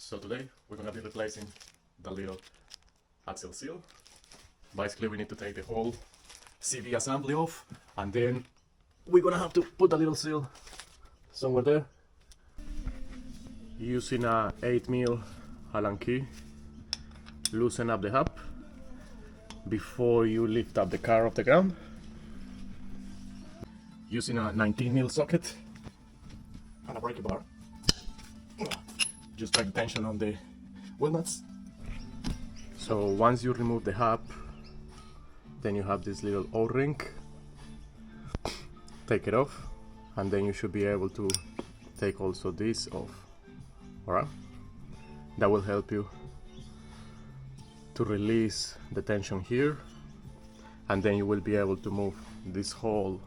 So today we're gonna be replacing the little axle seal. Basically we need to take the whole CV assembly off, and then we're gonna have to put the little seal somewhere there. Using a 8mm Allen key, loosen up the hub before you lift up the car off the ground. Using a 19mm socket and a breaker bar, just take tension on the wheel nuts. So once you remove the hub, then you have this little O-ring. Take it off, and then you should be able to take also this off. Alright? That will help you to release the tension here, and then you will be able to move this whole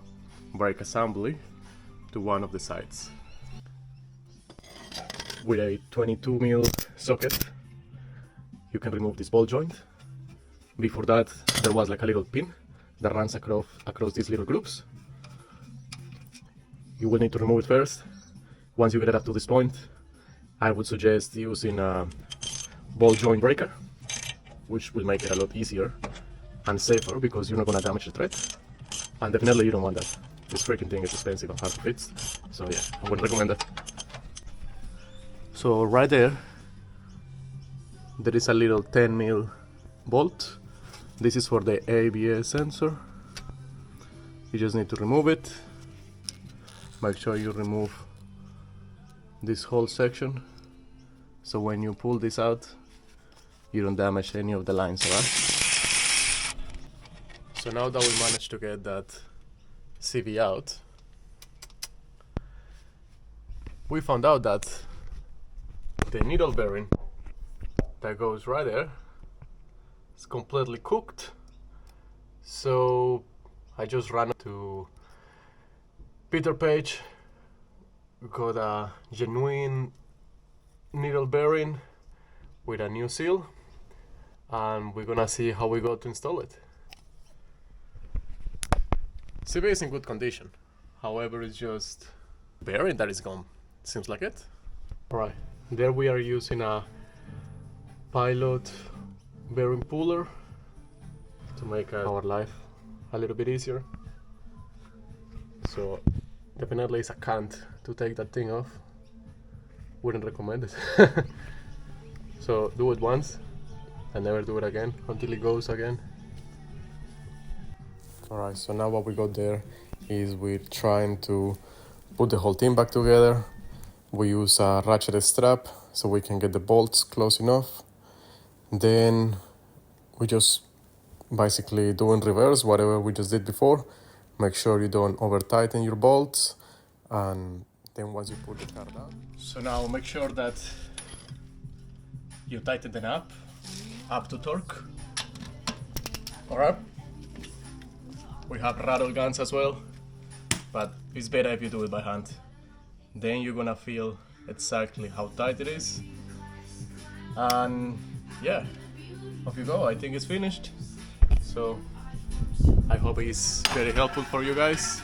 brake assembly to one of the sides. With a 22mm socket, you can remove this ball joint. Before that, there was like a little pin that runs across these little grooves. You will need to remove it first. Once you get it up to this point, I would suggest using a ball joint breaker, which will make it a lot easier and safer because you're not gonna damage the thread. And definitely you don't want that. This freaking thing is expensive and hard to fix. So yeah, I would recommend that. So right there is a little 10mm bolt. This is for the ABS sensor. You just need to remove it. Make sure you remove this whole section, so when you pull this out, you don't damage any of the lines, alright? So now that we managed to get that CV out, we found out that the needle bearing that goes right there is completely cooked. So I just ran to Peter Page, got a genuine needle bearing with a new seal, and we're gonna see how we go to install it. CV is in good condition, however it's just bearing that is gone, seems like it. Alright, there we are using a Pilot bearing puller to make our life a little bit easier. So definitely it's a can't to take that thing off. Wouldn't recommend it. So do it once and never do it again until it goes again. Alright, so now what we got there is we're trying to put the whole thing back together. We use a ratchet strap so we can get the bolts close enough. Then we just basically do in reverse whatever we just did before. Make sure you don't over tighten your bolts, and then once you put the car down. So now make sure that you tighten them up to torque. Alright. We have rattle guns as well, but it's better if you do it by hand. Then you're gonna feel exactly how tight it is. And yeah, off you go. I think it's finished. So I hope it's very helpful for you guys.